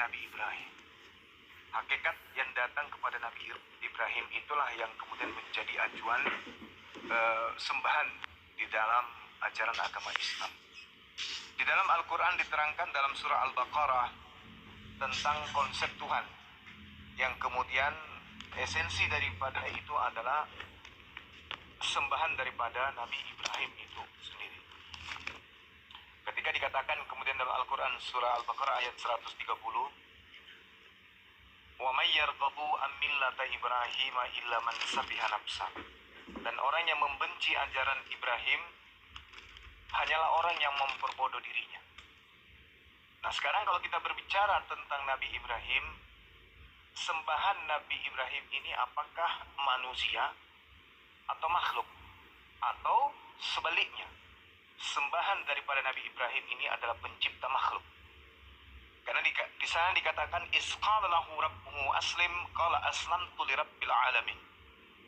Nabi Ibrahim. Hakikat yang datang kepada Nabi Ibrahim itulah yang kemudian menjadi acuan sembahan di dalam ajaran agama Islam. Di dalam Al-Quran diterangkan dalam surah Al-Baqarah tentang konsep Tuhan, yang kemudian esensi daripada itu adalah sembahan daripada Nabi Ibrahim itu sendiri. Ketika dikatakan kemudian dalam Al-Quran surah Al-Baqarah ayat 130, wa may yarghabu an millata Ibrahim illa man safiha nafsah, dan orang yang membenci ajaran Ibrahim hanyalah orang yang memperbodoh dirinya. Nah, sekarang kalau kita berbicara tentang Nabi Ibrahim, sembahan Nabi Ibrahim ini apakah manusia atau makhluk, atau sebaliknya, sembahan daripada Nabi Ibrahim ini adalah pencipta makhluk? Karena di sana dikatakan isqala lahu rabbuhu aslim qala aslamtu lirabbil alamin.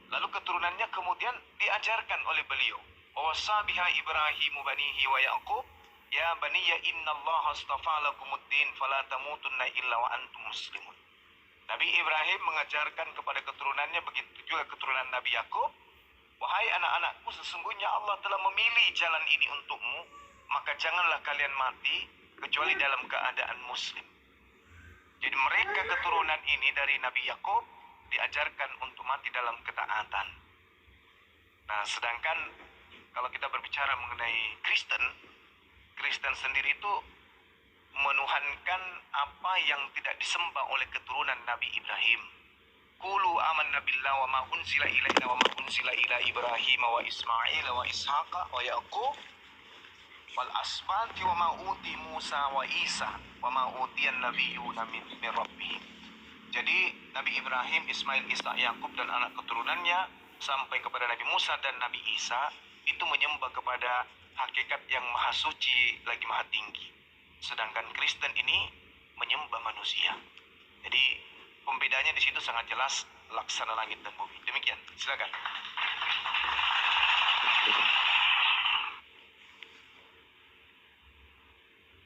Lalu keturunannya kemudian diajarkan oleh beliau, wa wasabiha Ibrahim banihi wa Yaqub ya baniya innallaha astafa lakumuddin fala tamutunna illa wa antum muslimun. Nabi Ibrahim mengajarkan kepada keturunannya, begitu juga keturunan Nabi Yakub, wahai anak-anakku, sesungguhnya Allah telah memilih jalan ini untukmu, maka janganlah kalian mati kecuali dalam keadaan muslim. Jadi mereka keturunan ini dari Nabi Yakub diajarkan untuk mati dalam ketaatan. Nah, sedangkan kalau kita berbicara mengenai Kristen sendiri itu menuhankan apa yang tidak disembah oleh keturunan Nabi Ibrahim. Qulu amanna billahi wa ma unzila ilaina wa ma unzila ila Ibrahim wa Ismail wa Ishaqa wa Yaqub wal asbati wa ma uti Musa wa Isa wa ma utiyan nabiyyuna min rabbihim. Jadi Nabi Ibrahim, Ismail, Ishak, Yakub dan anak keturunannya sampai kepada Nabi Musa dan Nabi Isa itu menyembah kepada hakikat yang maha suci lagi maha tinggi. Sedangkan Kristen ini menyembah manusia. Jadi pembedanya di situ sangat jelas, laksana langit dan bumi. Demikian, silakan.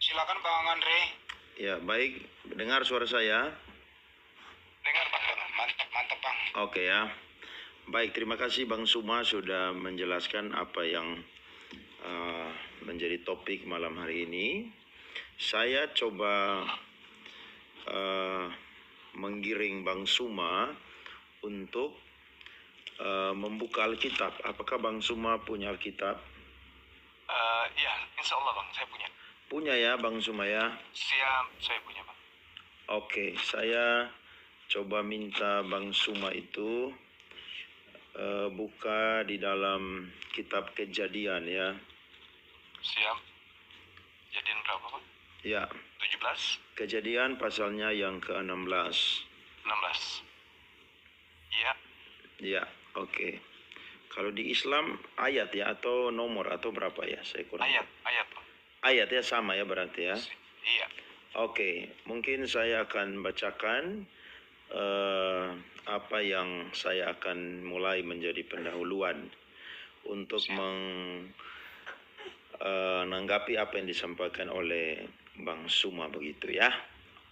Silakan Bang Andre. Ya, baik. Dengar suara saya? Dengar Bang, mantap Bang. Oke ya. Baik, terima kasih Bang Suma sudah menjelaskan apa yang menjadi topik malam hari ini. Saya coba menggiring Bang Suma untuk membuka Alkitab. Apakah Bang Suma punya Alkitab? Ya, insya Allah Bang, saya punya. Punya ya Bang Suma ya? Siap, saya punya Bang. Oke, saya coba minta Bang Suma itu buka di dalam kitab Kejadian ya. Siap. Kejadian berapa Bang? Ya. 17? Kejadian pasalnya yang ke-16. 16. Iya. Ya, oke. Kalau di Islam ayat ya atau nomor atau berapa ya? Saya kurang. Ayat Bang. Ayat ya sama ya berarti ya. Iya. Oke, mungkin saya akan bacakan apa yang saya akan mulai menjadi pendahuluan untuk menanggapi apa yang disampaikan oleh Bang Suma begitu ya.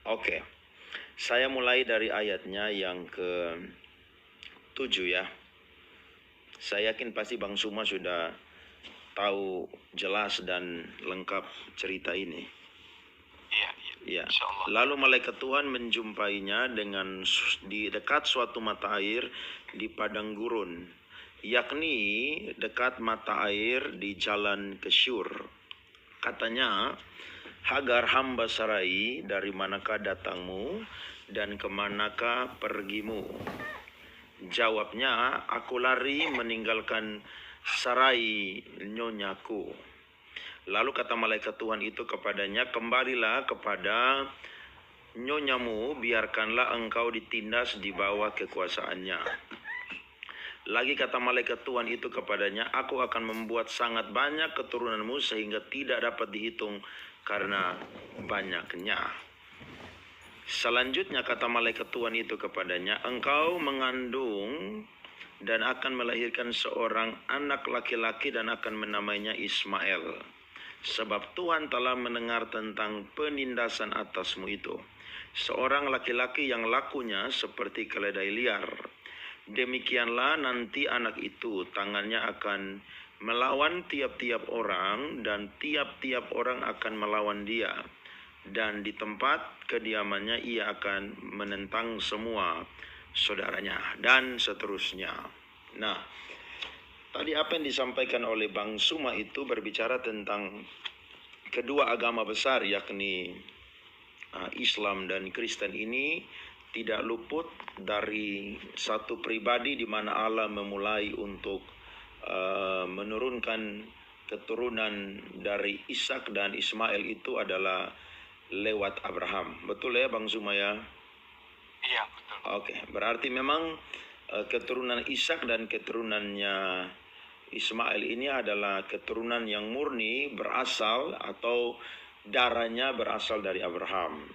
Oke, saya mulai dari ayatnya yang ke-7 ya. Saya yakin pasti Bang Suma sudah tahu jelas dan lengkap cerita ini. Iya. Insyaallah. Lalu malaikat Tuhan menjumpainya di dekat suatu mata air di padang gurun, yakni dekat mata air di jalan ke Syur. Katanya, Hagar hamba Sarai, dari manakah datangmu dan kemanakah pergimu? Jawabnya, aku lari meninggalkan Sarai nyonyaku. Lalu kata malaikat Tuhan itu kepadanya, kembalilah kepada nyonyamu, biarkanlah engkau ditindas di bawah kekuasaannya. Lagi kata malaikat Tuhan itu kepadanya, aku akan membuat sangat banyak keturunanmu sehingga tidak dapat dihitung karena banyaknya. Selanjutnya kata malaikat Tuhan itu kepadanya, engkau mengandung dan akan melahirkan seorang anak laki-laki dan akan menamainya Ismail. sebab Tuhan telah mendengar tentang penindasan atasmu itu. Seorang laki-laki yang lakunya seperti keledai liar. Demikianlah nanti anak itu tangannya akan melawan tiap-tiap orang dan tiap-tiap orang akan melawan dia. Dan di tempat kediamannya ia akan menentang semua saudaranya dan seterusnya. Nah, tadi apa yang disampaikan oleh Bang Suma itu berbicara tentang kedua agama besar, yakni Islam dan Kristen ini tidak luput dari satu pribadi di mana Allah memulai untuk menurunkan keturunan dari Ishak dan Ismail itu adalah lewat Abraham. Betul ya Bang Suma ya? Iya, betul. Oke, berarti memang keturunan Ishak dan keturunannya Ismail ini adalah keturunan yang murni berasal atau darahnya berasal dari Abraham.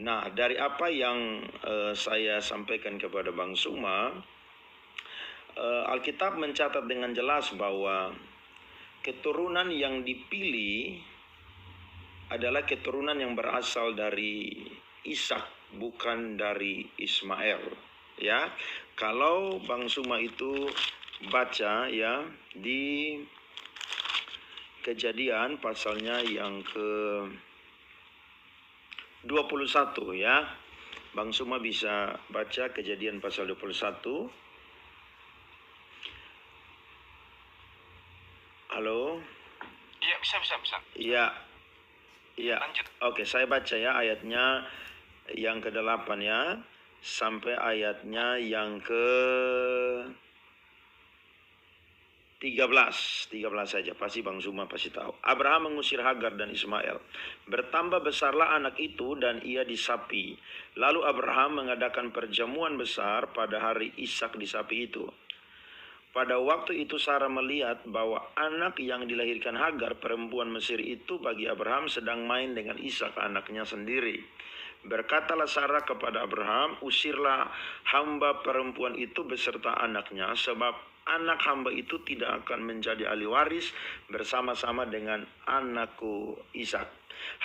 Nah, dari apa yang saya sampaikan kepada Bang Suma, Alkitab mencatat dengan jelas bahwa keturunan yang dipilih adalah keturunan yang berasal dari Ishak, bukan dari Ismail. Ya, kalau Bang Suma itu baca ya di Kejadian pasalnya yang ke 21 ya. Bang Suma bisa baca Kejadian pasal 21. Halo? Iya, bisa. Iya. Iya. Lanjut. Oke, saya baca ya ayatnya yang ke-8 ya sampai ayatnya yang ke 13 saja, pasti Bang Suma pasti tahu. Abraham mengusir Hagar dan Ismail. Bertambah besarlah anak itu dan ia disapi. Lalu Abraham mengadakan perjamuan besar pada hari Ishak disapi itu. Pada waktu itu Sarah melihat bahwa anak yang dilahirkan Hagar perempuan Mesir itu bagi Abraham sedang main dengan Ishak anaknya sendiri. Berkatalah Sarah kepada Abraham, usirlah hamba perempuan itu beserta anaknya, sebab anak hamba itu tidak akan menjadi ahli waris bersama-sama dengan anakku Ishak.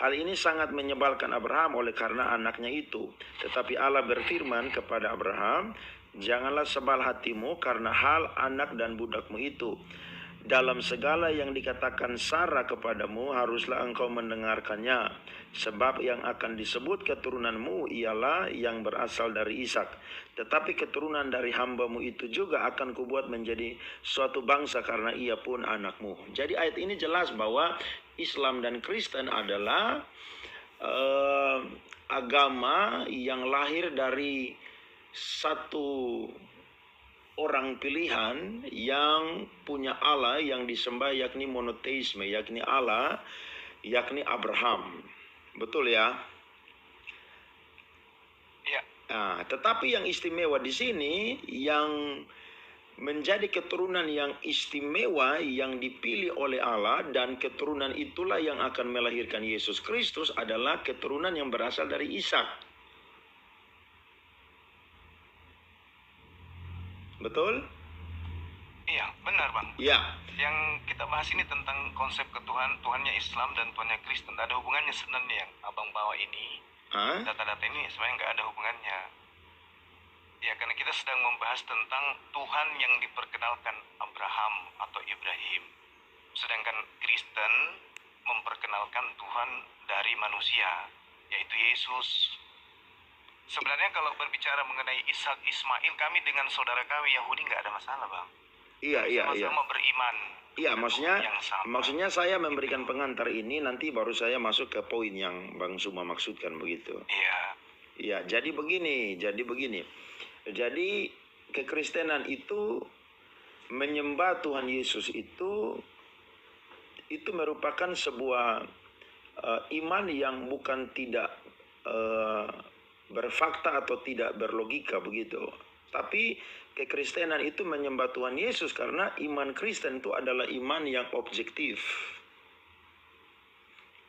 Hal ini sangat menyebalkan Abraham oleh karena anaknya itu. Tetapi Allah berfirman kepada Abraham, janganlah sebal hatimu karena hal anak dan budakmu itu. Dalam segala yang dikatakan Sarah kepadamu haruslah engkau mendengarkannya. Sebab yang akan disebut keturunanmu ialah yang berasal dari Ishak. Tetapi keturunan dari hambamu itu juga akan kubuat menjadi suatu bangsa karena ia pun anakmu. Jadi ayat ini jelas bahwa Islam dan Kristen adalah agama yang lahir dari satu orang pilihan yang punya Allah yang disembah, yakni monoteisme, yakni Allah, yakni Abraham. Betul ya? Iya. Nah, tetapi yang istimewa di sini, yang menjadi keturunan yang istimewa yang dipilih oleh Allah, dan keturunan itulah yang akan melahirkan Yesus Kristus, adalah keturunan yang berasal dari Ishak. Betul? Iya, benar Bang. Ya. Yang kita bahas ini tentang konsep Tuhannya Islam dan Tuhannya Kristen. Ada hubungannya sebenarnya yang Abang bawa ini. Hah? Data-data ini sebenarnya nggak ada hubungannya. Ya, karena kita sedang membahas tentang Tuhan yang diperkenalkan Abraham atau Ibrahim. Sedangkan Kristen memperkenalkan Tuhan dari manusia, yaitu Yesus. Sebenarnya kalau berbicara mengenai Ishak Ismail, kami dengan saudara kami Yahudi nggak ada masalah Bang. Iya. Sama-sama beriman. Iya, Yang sama. maksudnya saya memberikan pengantar ini, nanti baru saya masuk ke poin yang Bang Suma maksudkan begitu. Iya. Iya, jadi begini. Jadi kekristenan itu menyembah Tuhan Yesus itu merupakan sebuah iman yang bukan tidak berfakta atau tidak berlogika begitu. Tapi kekristenan itu menyembah Tuhan Yesus karena iman Kristen itu adalah iman yang objektif.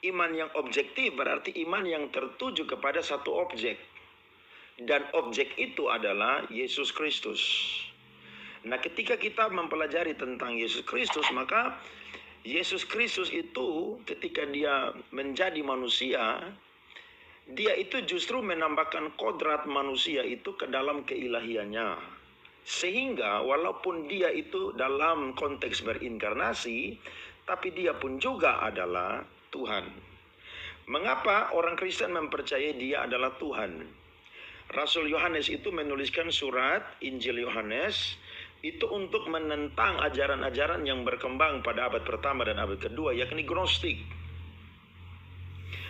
Iman yang objektif berarti iman yang tertuju kepada satu objek. Dan objek itu adalah Yesus Kristus. Nah, ketika kita mempelajari tentang Yesus Kristus, maka Yesus Kristus itu ketika dia menjadi manusia, dia itu justru menambahkan kodrat manusia itu ke dalam keilahiannya. Sehingga walaupun dia itu dalam konteks berinkarnasi, tapi dia pun juga adalah Tuhan. Mengapa orang Kristen mempercayai dia adalah Tuhan? Rasul Yohanes itu menuliskan surat Injil Yohanes itu untuk menentang ajaran-ajaran yang berkembang pada abad pertama dan abad kedua, yakni Gnostik.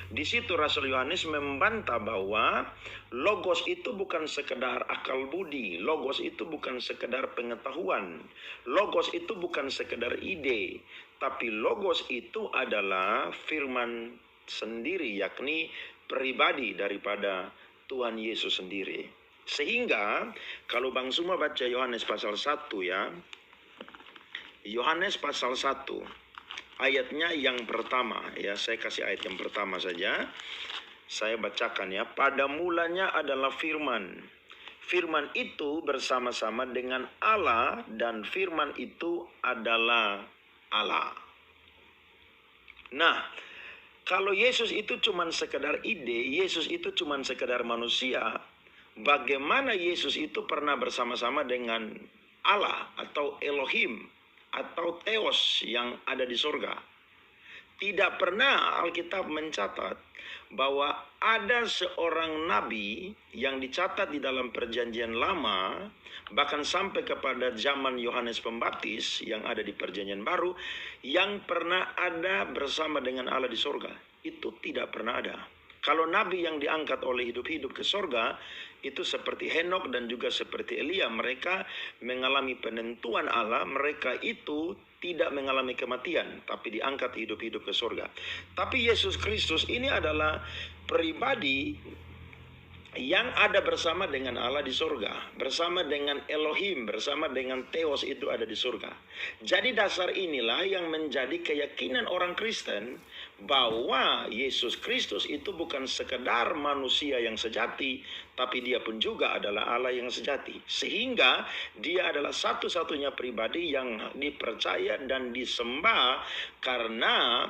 Di situ Rasul Yohanes membantah bahwa logos itu bukan sekedar akal budi, logos itu bukan sekedar pengetahuan, logos itu bukan sekedar ide, tapi logos itu adalah firman sendiri, yakni pribadi daripada Tuhan Yesus sendiri. Sehingga kalau Bang Suma baca Yohanes pasal 1 ya, Yohanes pasal 1 ayatnya yang pertama ya, saya kasih ayat yang pertama saja. Saya bacakan ya. Pada mulanya adalah firman. Firman itu bersama-sama dengan Allah dan firman itu adalah Allah. Nah, kalau Yesus itu cuma sekedar ide, Yesus itu cuma sekedar manusia, bagaimana Yesus itu pernah bersama-sama dengan Allah atau Elohim atau Theos yang ada di surga? Tidak pernah Alkitab mencatat bahwa ada seorang nabi yang dicatat di dalam perjanjian lama, bahkan sampai kepada zaman Yohanes Pembaptis yang ada di perjanjian baru, yang pernah ada bersama dengan Allah di surga. Itu tidak pernah ada. Kalau nabi yang diangkat oleh hidup-hidup ke surga, itu seperti Henok dan juga seperti Elia, mereka mengalami penentuan Allah, mereka itu tidak mengalami kematian, tapi diangkat hidup-hidup ke surga. Tapi Yesus Kristus ini adalah pribadi yang ada bersama dengan Allah di surga, bersama dengan Elohim, bersama dengan Theos itu ada di surga. Jadi dasar inilah yang menjadi keyakinan orang Kristen bahwa Yesus Kristus itu bukan sekedar manusia yang sejati, tapi dia pun juga adalah Allah yang sejati. Sehingga dia adalah satu-satunya pribadi yang dipercaya dan disembah karena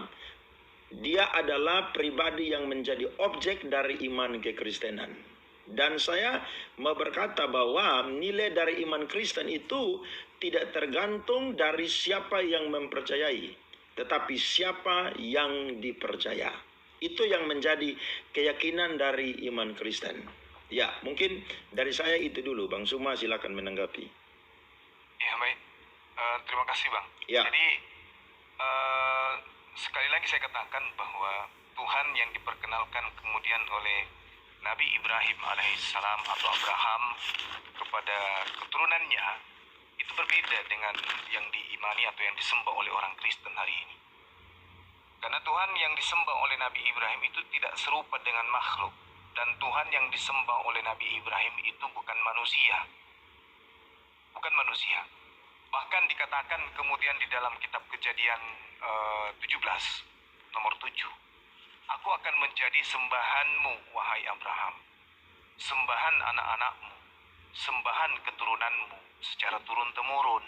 dia adalah pribadi yang menjadi objek dari iman kekristenan. Dan saya mau berkata bahwa nilai dari iman Kristen itu tidak tergantung dari siapa yang mempercayai, tetapi siapa yang dipercaya. Itu yang menjadi keyakinan dari iman Kristen. Ya, mungkin dari saya itu dulu. Bang Suma silakan menanggapi. Ya baik, terima kasih Bang. Ya. Jadi sekali lagi saya katakan bahwa Tuhan yang diperkenalkan kemudian oleh Nabi Ibrahim alaihissalam atau Abraham kepada keturunannya itu berbeda dengan yang diimani atau yang disembah oleh orang Kristen hari ini. Karena Tuhan yang disembah oleh Nabi Ibrahim itu tidak serupa dengan makhluk, dan Tuhan yang disembah oleh Nabi Ibrahim itu bukan manusia. Bukan manusia. Bahkan dikatakan kemudian di dalam kitab Kejadian 17 nomor 7, aku akan menjadi sembahanmu, wahai Abraham, sembahan anak-anakmu, sembahan keturunanmu secara turun-temurun.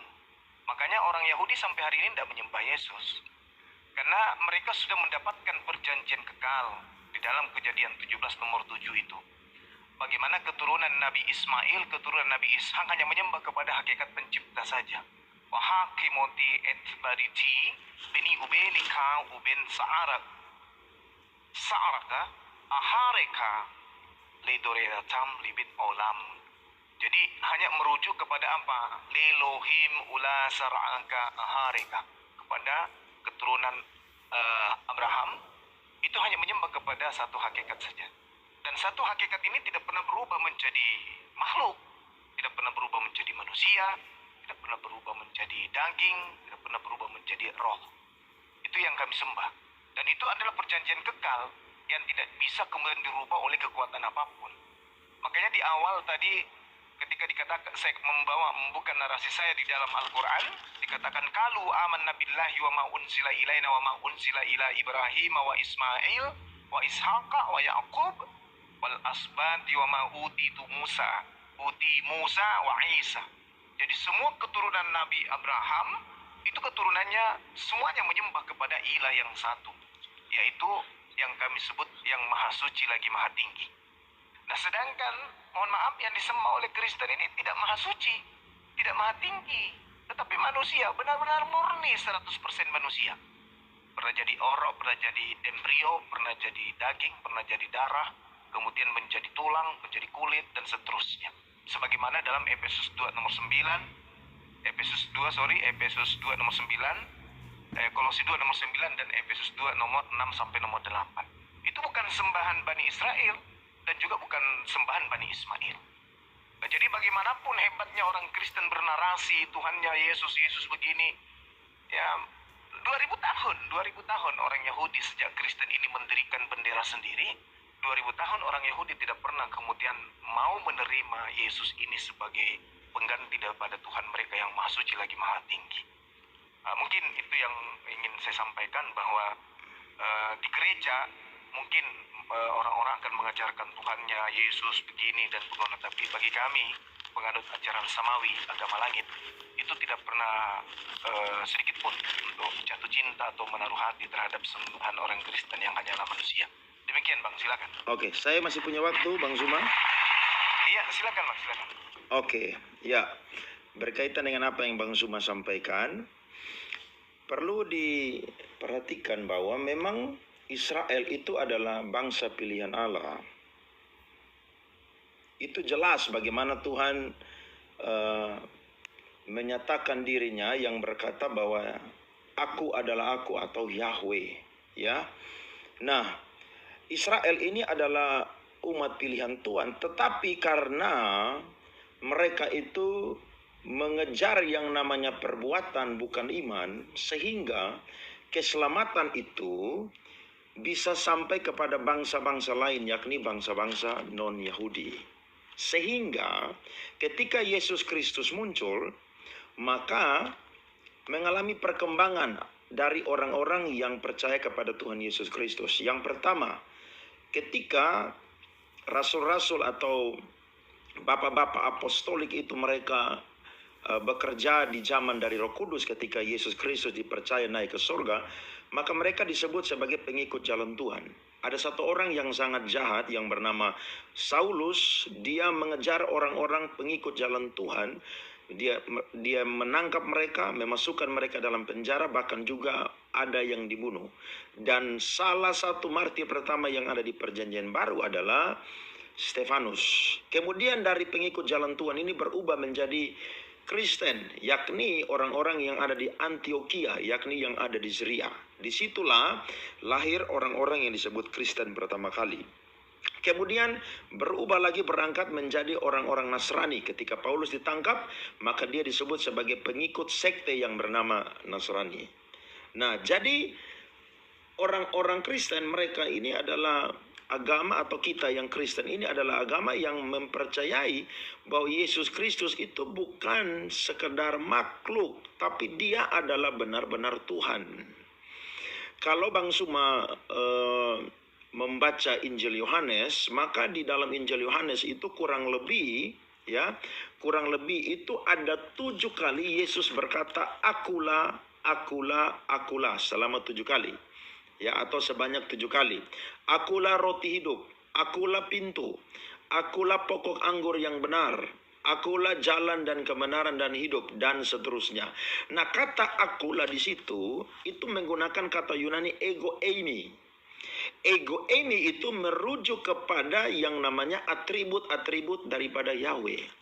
Makanya orang Yahudi sampai hari ini tidak menyembah Yesus, karena mereka sudah mendapatkan perjanjian kekal di dalam Kejadian 17 nomor 7 itu. Bagaimana keturunan Nabi Ismail, keturunan Nabi Ishak hanya menyembah kepada hakikat pencipta saja. Wahakimoti et bariti beni ubenika uben Sa'araka ahareka ledoredatam libit olam. Jadi hanya merujuk kepada apa? Lelohim ula sar'aka ahareka, kepada keturunan Abraham. Itu hanya menyembah kepada satu hakikat saja. Dan satu hakikat ini tidak pernah berubah menjadi makhluk, tidak pernah berubah menjadi manusia, tidak pernah berubah menjadi daging, tidak pernah berubah menjadi roh. Itu yang kami sembah. Dan itu adalah perjanjian kekal yang tidak bisa kemudian dirubah oleh kekuatan apapun. Makanya di awal tadi ketika dikatakan, saya membuka narasi saya di dalam Al-Quran, dikatakan kalu aman nabillahi wa ma unzila ilaina wa ma unzila ila Ibrahim wa Ismail wa Ishaqa wa Yaqub wal asbati wa ma utitu Musa wa Isa. Jadi semua keturunan Nabi Abraham itu keturunannya semuanya menyembah kepada ilah yang satu, yaitu yang kami sebut yang maha suci lagi maha tinggi. Nah sedangkan, mohon maaf, yang disembah oleh Kristen ini tidak maha suci, tidak maha tinggi, tetapi manusia, benar-benar murni 100% manusia. Pernah jadi orok, pernah jadi embrio, pernah jadi daging, pernah jadi darah, kemudian menjadi tulang, menjadi kulit, dan seterusnya. Sebagaimana dalam Efesus 2 nomor 9, Efesus 2 nomor 9, Kolose 2 nomor 9, dan Efesus 2 nomor 6 sampai nomor 8. Itu bukan sembahan Bani Israel, dan juga bukan sembahan Bani Ismail. Nah, jadi bagaimanapun hebatnya orang Kristen bernarasi, Tuhannya Yesus begini, ya 2000 tahun orang Yahudi sejak Kristen ini mendirikan bendera sendiri, 2000 tahun orang Yahudi tidak pernah kemudian mau menerima Yesus ini sebagai pengganti daripada Tuhan mereka yang maha suci lagi maha tinggi. Mungkin itu yang ingin saya sampaikan, bahwa di gereja mungkin orang-orang akan mengajarkan Tuhannya Yesus begini dan begitu, tapi bagi kami penganut ajaran samawi, agama langit, itu tidak pernah sedikit pun untuk jatuh cinta atau menaruh hati terhadap sembahan orang Kristen yang hanyalah manusia. Demikian Bang, silakan. Oke, saya masih punya waktu, Bang Zuma. Iya, silakan Bang, silakan. Oke, ya, berkaitan dengan apa yang Bang Zuma sampaikan, perlu diperhatikan bahwa memang Israel itu adalah bangsa pilihan Allah. Itu jelas bagaimana Tuhan menyatakan dirinya yang berkata bahwa aku adalah aku atau Yahweh, ya. Nah, Israel ini adalah umat pilihan Tuhan, tetapi karena mereka itu mengejar yang namanya perbuatan bukan iman, sehingga keselamatan itu bisa sampai kepada bangsa-bangsa lain, yakni bangsa-bangsa non-Yahudi. Sehingga ketika Yesus Kristus muncul, maka mengalami perkembangan dari orang-orang yang percaya kepada Tuhan Yesus Kristus. Yang pertama, ketika rasul-rasul atau bapak-bapak apostolik itu mereka bekerja di zaman dari Roh Kudus ketika Yesus Kristus dipercaya naik ke surga, maka mereka disebut sebagai pengikut jalan Tuhan. Ada satu orang yang sangat jahat yang bernama Saulus. Dia mengejar orang-orang pengikut jalan Tuhan. Dia menangkap mereka, memasukkan mereka dalam penjara, bahkan juga ada yang dibunuh. Dan salah satu martir pertama yang ada di Perjanjian Baru adalah Stefanus. Kemudian dari pengikut jalan Tuhan ini berubah menjadi Kristen, yakni orang-orang yang ada di Antioquia, yakni yang ada di Syria. Disitulah lahir orang-orang yang disebut Kristen pertama kali. Kemudian berubah lagi, berangkat menjadi orang-orang Nasrani. Ketika Paulus ditangkap, maka dia disebut sebagai pengikut sekte yang bernama Nasrani. Nah, jadi orang-orang Kristen mereka ini adalah agama, atau kita yang Kristen ini adalah agama yang mempercayai bahwa Yesus Kristus itu bukan sekedar makhluk, tapi dia adalah benar-benar Tuhan. Kalau Bang Suma membaca Injil Yohanes, maka di dalam Injil Yohanes itu kurang lebih itu ada 7 kali Yesus berkata akulah, akulah, akulah selama 7 kali. Ya, atau sebanyak 7 kali. Akulah roti hidup, akulah pintu, akulah pokok anggur yang benar, akulah jalan dan kebenaran dan hidup, dan seterusnya. Nah, kata akulah di situ itu menggunakan kata Yunani ego eimi. Ego eimi itu merujuk kepada yang namanya atribut-atribut daripada Yahweh.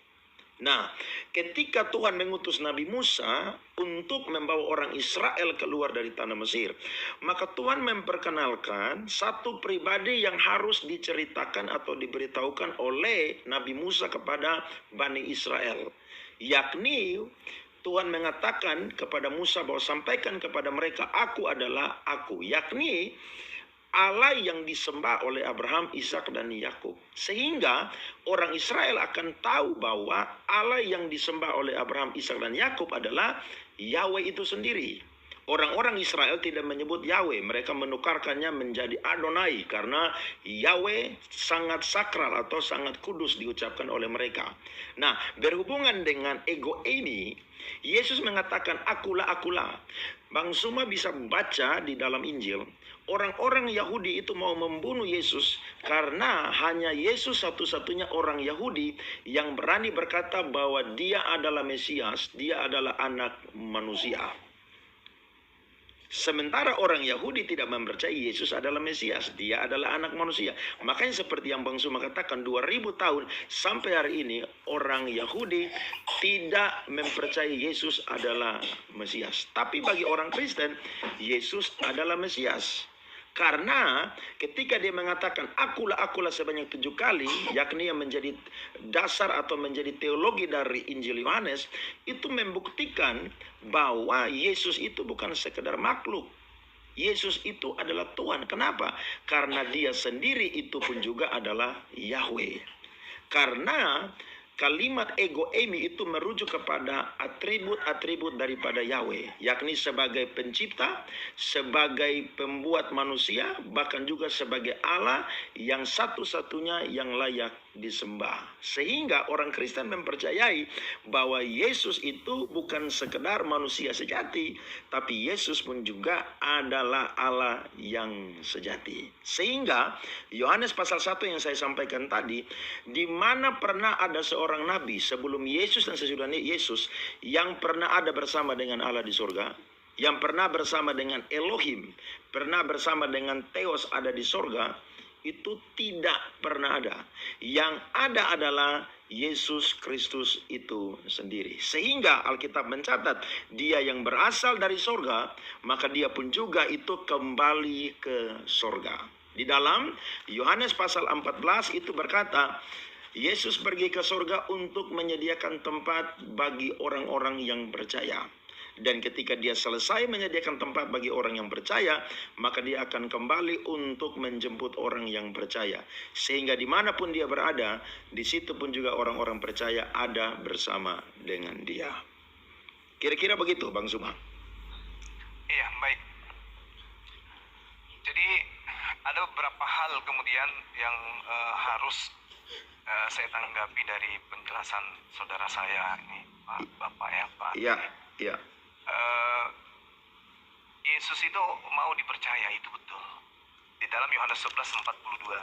Nah, ketika Tuhan mengutus Nabi Musa untuk membawa orang Israel keluar dari tanah Mesir, maka Tuhan memperkenalkan satu pribadi yang harus diceritakan atau diberitahukan oleh Nabi Musa kepada Bani Israel. Yakni Tuhan mengatakan kepada Musa bahwa sampaikan kepada mereka, aku adalah aku. Yakni Allah yang disembah oleh Abraham, Ishak, dan Yakub. Sehingga orang Israel akan tahu bahwa Allah yang disembah oleh Abraham, Ishak, dan Yakub adalah Yahweh itu sendiri. Orang-orang Israel tidak menyebut Yahweh, mereka menukarkannya menjadi Adonai karena Yahweh sangat sakral atau sangat kudus diucapkan oleh mereka. Nah, berhubungan dengan ego ini, Yesus mengatakan akulah, akulah. Bang Suma bisa baca di dalam Injil, orang-orang Yahudi itu mau membunuh Yesus karena hanya Yesus satu-satunya orang Yahudi yang berani berkata bahwa dia adalah Mesias, dia adalah anak manusia. Sementara orang Yahudi tidak mempercayai Yesus adalah Mesias, dia adalah anak manusia. Makanya seperti yang Bang Suma katakan, 2000 tahun sampai hari ini orang Yahudi tidak mempercayai Yesus adalah Mesias. Tapi bagi orang Kristen, Yesus adalah Mesias. Karena ketika dia mengatakan akulah, akulah sebanyak 7 kali, yakni yang menjadi dasar atau menjadi teologi dari Injil Yohanes, itu membuktikan bahwa Yesus itu bukan sekedar makhluk. Yesus itu adalah Tuhan. Kenapa? Karena dia sendiri itu pun juga adalah Yahweh. Karena kalimat ego eimi itu merujuk kepada atribut-atribut daripada Yahweh, yakni sebagai pencipta, sebagai pembuat manusia, bahkan juga sebagai Allah yang satu-satunya yang layak disembah. Sehingga orang Kristen mempercayai bahwa Yesus itu bukan sekedar manusia sejati, tapi Yesus pun juga adalah Allah yang sejati. Sehingga Yohanes pasal 1 yang saya sampaikan tadi, di mana pernah ada seorang nabi sebelum Yesus dan sesudah Yesus yang pernah ada bersama dengan Allah di surga, yang pernah bersama dengan Elohim, pernah bersama dengan Theos ada di surga, itu tidak pernah ada. Yang ada adalah Yesus Kristus itu sendiri. Sehingga Alkitab mencatat dia yang berasal dari surga, maka dia pun juga itu kembali ke surga. Di dalam Yohanes pasal 14 itu berkata, Yesus pergi ke surga untuk menyediakan tempat bagi orang-orang yang percaya. Dan ketika dia selesai menyediakan tempat bagi orang yang percaya, maka dia akan kembali untuk menjemput orang yang percaya. Sehingga dimanapun dia berada, di situ pun juga orang-orang percaya ada bersama dengan dia. Kira-kira begitu, Bang Suma. Iya, baik. Jadi ada beberapa hal kemudian yang harus saya tanggapi dari penjelasan saudara saya ini, Pak Bapak ya, Pak. Iya, iya. Yesus itu mau dipercaya, itu betul. Di dalam Yohanes 11:42,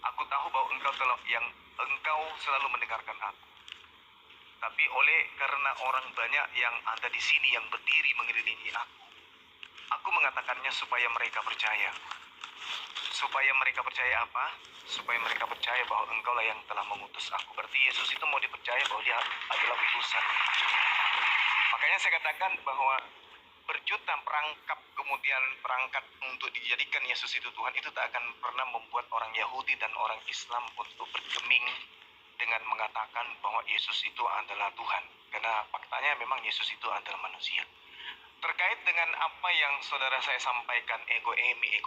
aku tahu bahwa engkau selalu mendengarkan aku. Tapi karena orang banyak yang ada di sini yang berdiri mengelilingi aku mengatakannya supaya mereka percaya. Supaya mereka percaya apa? Supaya mereka percaya bahwa engkaulah yang telah mengutus aku. Berarti Yesus itu mau dipercaya bahwa dia adalah utusan. Makanya saya katakan bahwa berjuta perangkat untuk dijadikan Yesus itu Tuhan itu tak akan pernah membuat orang Yahudi dan orang Islam untuk bergeming dengan mengatakan bahwa Yesus itu adalah Tuhan. Karena faktanya memang Yesus itu adalah manusia. Terkait dengan apa yang saudara saya sampaikan, ego eimi.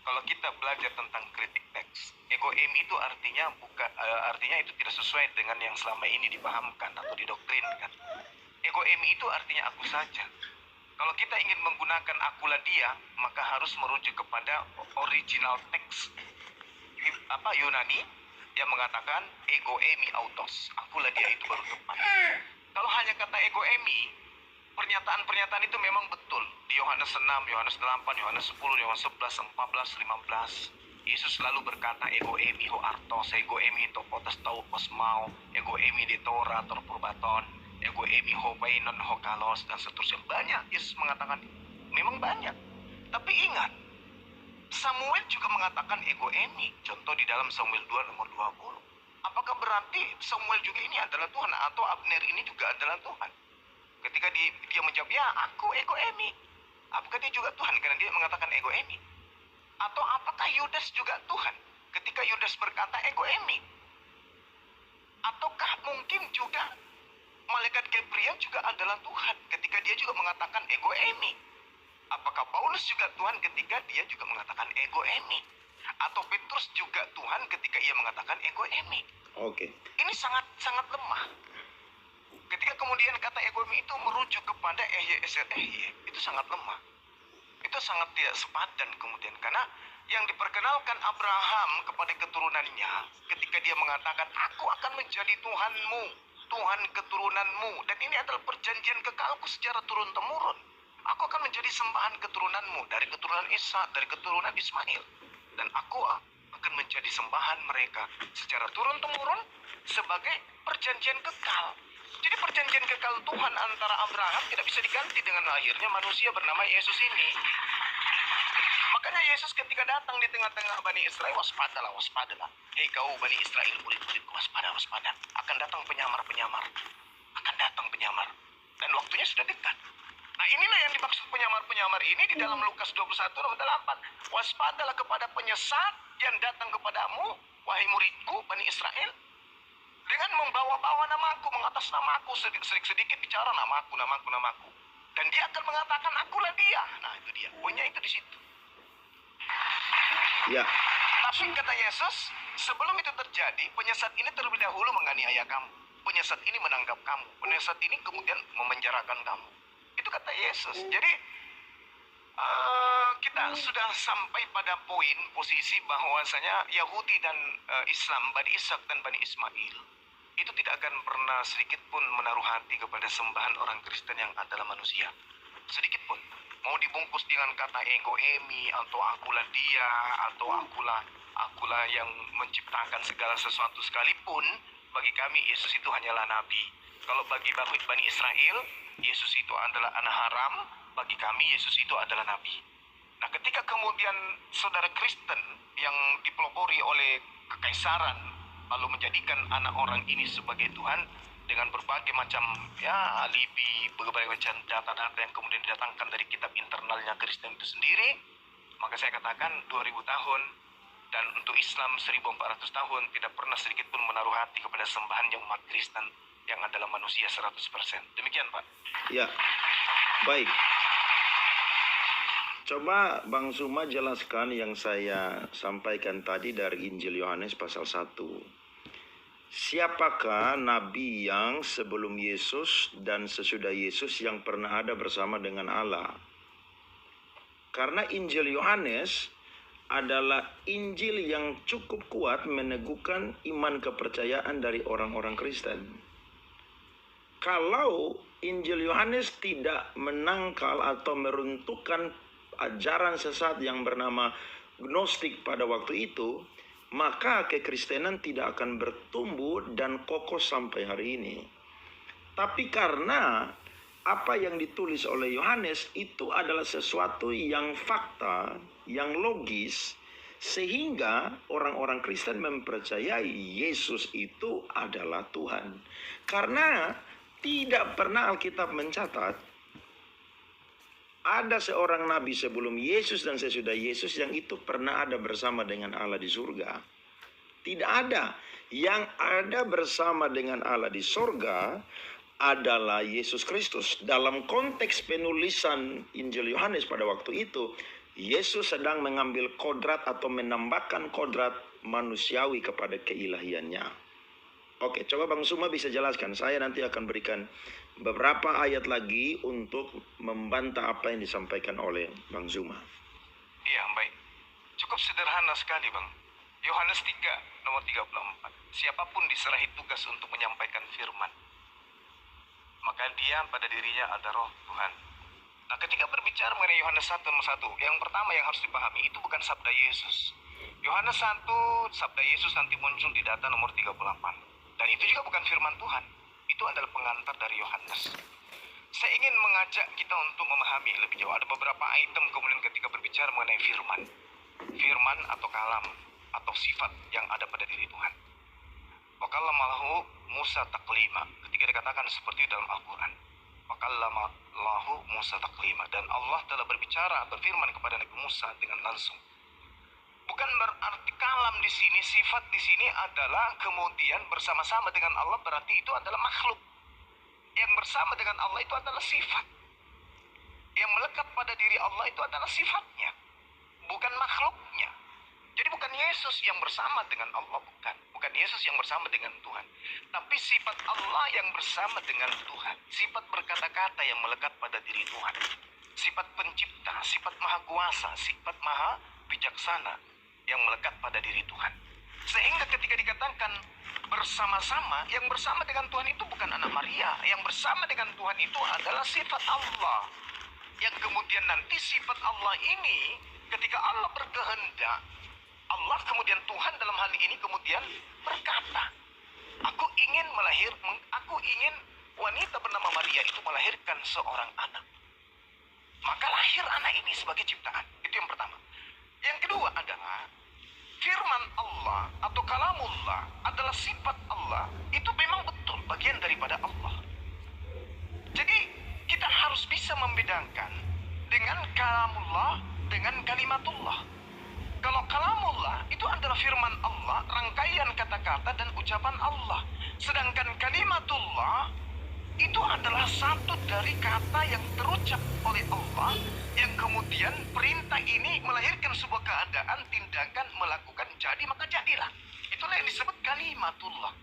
Kalau kita belajar tentang kritik teks, ego eimi itu artinya itu tidak sesuai dengan yang selama ini dipahamkan atau didoktrinkan. Ego eimi itu artinya aku saja. Kalau kita ingin menggunakan akulah dia, maka harus merujuk kepada original teks Yunani yang mengatakan ego eimi autos, akulah dia itu baru tepat. Kalau hanya kata ego eimi, pernyataan-pernyataan itu memang betul. Di Yohanes 6, Yohanes 8, Yohanes 10, Yohanes 11, 14, 15. Yesus selalu berkata ego eimi ho artos, ego eimi to potas tau posmau, ego eimi di Torah torpurbaton, ego eimi ho painon ho kalos, dan seterusnya. Banyak Yesus mengatakan, memang banyak. Tapi ingat, Samuel juga mengatakan ego eimi. Contoh di dalam Samuel 2 nomor 20. Apakah berarti Samuel juga ini adalah Tuhan, atau Abner ini juga adalah Tuhan? Ketika dia menjawab, ya aku ego eimi. Apakah dia juga Tuhan karena dia mengatakan ego eimi? Atau apakah Yudas juga Tuhan ketika Yudas berkata ego eimi? Ataukah mungkin juga malaikat Gabriel juga adalah Tuhan ketika dia juga mengatakan ego eimi? Apakah Paulus juga Tuhan ketika dia juga mengatakan ego eimi? Atau Petrus juga Tuhan ketika ia mengatakan ego eimi? Oke. Ini sangat lemah. Ketika kemudian kata Elohim itu merujuk kepada Ehye Eser Ehye, itu sangat lemah. Itu sangat tidak sepadan kemudian. Karena yang diperkenalkan Abraham kepada keturunannya ketika dia mengatakan, aku akan menjadi Tuhanmu, Tuhan keturunanmu. Dan ini adalah perjanjian kekalku secara turun-temurun. Aku akan menjadi sembahan keturunanmu, dari keturunan Ishak, dari keturunan Ismail. Dan aku akan menjadi sembahan mereka secara turun-temurun sebagai perjanjian kekal. Jadi perjanjian kekal Tuhan antara Abraham tidak bisa diganti dengan lahirnya manusia bernama Yesus ini. Makanya Yesus ketika datang di tengah-tengah Bani Israel, waspadalah, waspadalah. Hei kau Bani Israel, murid-muridku, waspada, waspada. Akan datang penyamar-penyamar. Akan datang penyamar. Dan waktunya sudah dekat. Nah inilah yang dimaksud penyamar-penyamar ini di dalam Lukas 21:8. Waspadalah kepada penyesat yang datang kepadamu, wahai muridku, Bani Israel. Dengan membawa-bawa namaku, mengatas namaku, sedikit-sedikit bicara namaku. Dan dia akan mengatakan, akulah dia. Nah itu dia, poinnya itu di situ. Ya. Tapi kata Yesus, sebelum itu terjadi, penyesat ini terlebih dahulu menganiaya kamu. Penyesat ini menangkap kamu. Penyesat ini kemudian memenjarakan kamu. Itu kata Yesus. Jadi kita sudah sampai pada poin posisi bahwasanya Yahudi dan Islam, Bani Ishak dan Bani Ismail, itu tidak akan pernah sedikit pun menaruh hati kepada sembahan orang Kristen yang adalah manusia. Sedikit pun. Mau dibungkus dengan kata ego emi, atau akulah dia, atau akulah yang menciptakan segala sesuatu sekalipun, bagi kami Yesus itu hanyalah nabi. Kalau bagi Bani Israel, Yesus itu adalah anak haram, bagi kami Yesus itu adalah nabi. Nah ketika kemudian saudara Kristen yang dipelopori oleh kekaisaran lalu menjadikan anak orang ini sebagai Tuhan dengan berbagai macam alibi, berbagai macam data-data yang kemudian didatangkan dari kitab internalnya Kristen itu sendiri, maka saya katakan 2000 tahun dan untuk Islam 1400 tahun tidak pernah sedikit pun menaruh hati kepada sembahannya umat Kristen yang adalah manusia 100%. Demikian Pak. Ya, baik. Coba Bang Suma jelaskan yang saya sampaikan tadi dari Injil Yohanes pasal 1. Siapakah nabi yang sebelum Yesus dan sesudah Yesus yang pernah ada bersama dengan Allah? Karena Injil Yohanes adalah Injil yang cukup kuat meneguhkan iman kepercayaan dari orang-orang Kristen. Kalau Injil Yohanes tidak menangkal atau meruntuhkan ajaran sesat yang bernama Gnostik pada waktu itu, maka kekristenan tidak akan bertumbuh dan kokoh sampai hari ini. Tapi karena apa yang ditulis oleh Yohanes itu adalah sesuatu yang fakta, yang logis, sehingga orang-orang Kristen mempercayai Yesus itu adalah Tuhan. Karena tidak pernah Alkitab mencatat ada seorang nabi sebelum Yesus dan sesudah Yesus yang itu pernah ada bersama dengan Allah di surga. Tidak ada. Yang ada bersama dengan Allah di surga adalah Yesus Kristus. Dalam konteks penulisan Injil Yohanes pada waktu itu, Yesus sedang mengambil kodrat atau menambahkan kodrat manusiawi kepada keilahiannya. Oke, coba Bang Suma bisa jelaskan. Saya nanti akan berikan beberapa ayat lagi untuk membantah apa yang disampaikan oleh Bang Zuma. Iya, baik. Cukup sederhana sekali, Bang. Yohanes 3:34. Siapapun diserahi tugas untuk menyampaikan firman, maka dia pada dirinya ada roh Tuhan. Nah, ketika berbicara mengenai Yohanes 1:1, yang pertama yang harus dipahami itu bukan sabda Yesus. Yohanes 1, sabda Yesus nanti muncul di data nomor 38. Dan itu juga bukan firman Tuhan. Itu adalah pengantar dari Yohanes. Saya ingin mengajak kita untuk memahami lebih jauh. Ada beberapa item kemudian ketika berbicara mengenai firman. Firman atau kalam atau sifat yang ada pada diri Tuhan. Wa kallamahu Musa taklima. Ketika dikatakan seperti dalam Al-Quran. Wa kallamahu Musa taklima. Dan Allah telah berbicara, berfirman kepada Nabi Musa dengan langsung. Bukan berarti kalam di sini, sifat di sini adalah kemudian bersama-sama dengan Allah, berarti itu adalah makhluk. Yang bersama dengan Allah itu adalah sifat. Yang melekat pada diri Allah itu adalah sifatnya, bukan makhluknya. Jadi bukan Yesus yang bersama dengan Allah, bukan. Bukan Yesus yang bersama dengan Tuhan. Tapi sifat Allah yang bersama dengan Tuhan. Sifat berkata-kata yang melekat pada diri Tuhan. Sifat pencipta, sifat maha kuasa, sifat maha bijaksana yang melekat pada diri Tuhan. Sehingga ketika dikatakan bersama-sama, yang bersama dengan Tuhan itu bukan anak Maria. Yang bersama dengan Tuhan itu adalah sifat Allah. Yang kemudian nanti sifat Allah ini, ketika Allah berkehendak, Allah kemudian Tuhan dalam hal ini kemudian berkata, aku ingin wanita bernama Maria itu melahirkan seorang anak. Maka lahir anak ini sebagai ciptaan. Itu yang pertama. Yang kedua adalah firman Allah atau kalamullah adalah sifat Allah. Itu memang betul bagian daripada Allah. Jadi kita harus bisa membedakan dengan kalamullah dengan kalimatullah. Kalau kalamullah itu adalah firman Allah, rangkaian kata-kata dan ucapan Allah. Sedangkan kalimatullah itu adalah satu dari kata yang terucap oleh Allah, yang kemudian perintah ini melahirkan sebuah keadaan, tindakan, melakukan, jadi maka jadilah. Itulah yang disebut kalimatullah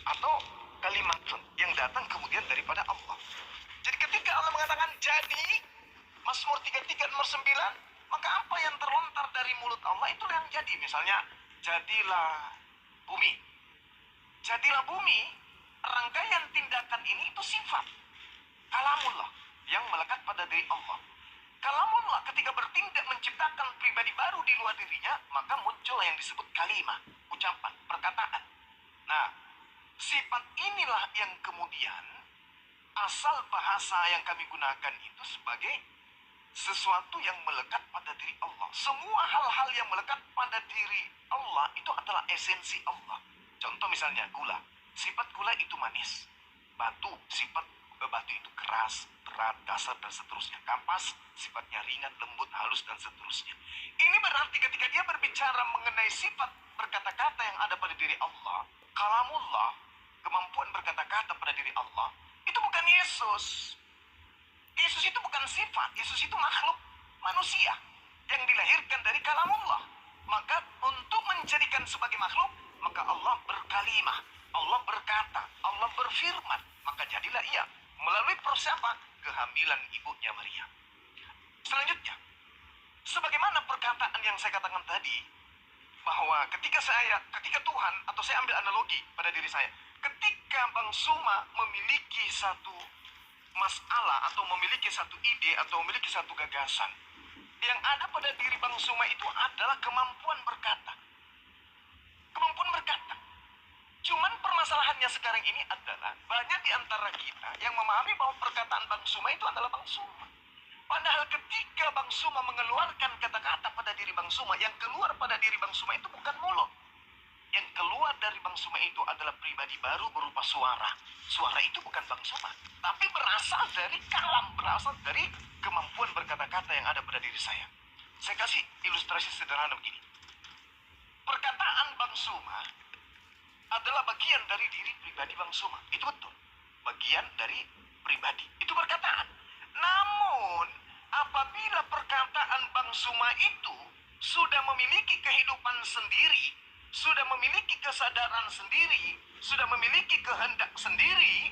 atau kalimatun, yang datang kemudian daripada Allah. Jadi ketika Allah mengatakan jadi, Mazmur 33 nomor 9, maka apa yang terlontar dari mulut Allah itulah yang jadi. Misalnya, jadilah bumi. Jadilah bumi, rangkaian tindakan ini itu sifat kalamullah yang melekat pada diri Allah. Kalamullah ketika bertindak menciptakan pribadi baru di luar dirinya, maka muncul yang disebut kalimat, ucapan, perkataan. Nah, sifat inilah yang kemudian asal bahasa yang kami gunakan itu sebagai sesuatu yang melekat pada diri Allah. Semua hal-hal yang melekat pada diri Allah itu adalah esensi Allah. Contoh misalnya gula. Sifat gula itu manis. Batu, sifat batu itu keras, berat, kasar, dan seterusnya. Kapas, sifatnya ringan, lembut, halus, dan seterusnya. Ini berarti ketika dia berbicara mengenai sifat berkata-kata yang ada pada diri Allah, kalamullah, kemampuan berkata-kata pada diri Allah, itu bukan Yesus. Yesus itu bukan sifat, Yesus itu makhluk manusia yang dilahirkan dari kalamullah. Maka untuk menjadikan sebagai makhluk, maka Allah berkalimah, Allah berkata, Allah berfirman, maka jadilah ia melalui proses apa? Kehamilan ibunya Maria. Selanjutnya, sebagaimana perkataan yang saya katakan tadi, bahwa ketika Tuhan, atau saya ambil analogi pada diri saya, ketika Bang Suma memiliki satu masalah atau memiliki satu ide atau memiliki satu gagasan, yang ada pada diri Bang Suma itu adalah kemampuan berkata. Kemampuan berkata. Cuman permasalahannya sekarang ini adalah banyak di antara kita yang memahami bahwa perkataan Bang Suma itu adalah Bang Suma. Padahal ketika Bang Suma mengeluarkan kata-kata pada diri Bang Suma, yang keluar pada diri Bang Suma itu bukan mulut. Yang keluar dari Bang Suma itu adalah pribadi baru berupa suara. Suara itu bukan Bang Suma, tapi berasal dari kalam, berasal dari kemampuan berkata-kata yang ada pada diri saya. Saya kasih ilustrasi sederhana begini. Perkataan Bang Suma adalah bagian dari diri pribadi Bang Suma. Itu betul. Bagian dari pribadi. Itu perkataan. Namun, apabila perkataan Bang Suma itu sudah memiliki kehidupan sendiri, sudah memiliki kesadaran sendiri, sudah memiliki kehendak sendiri,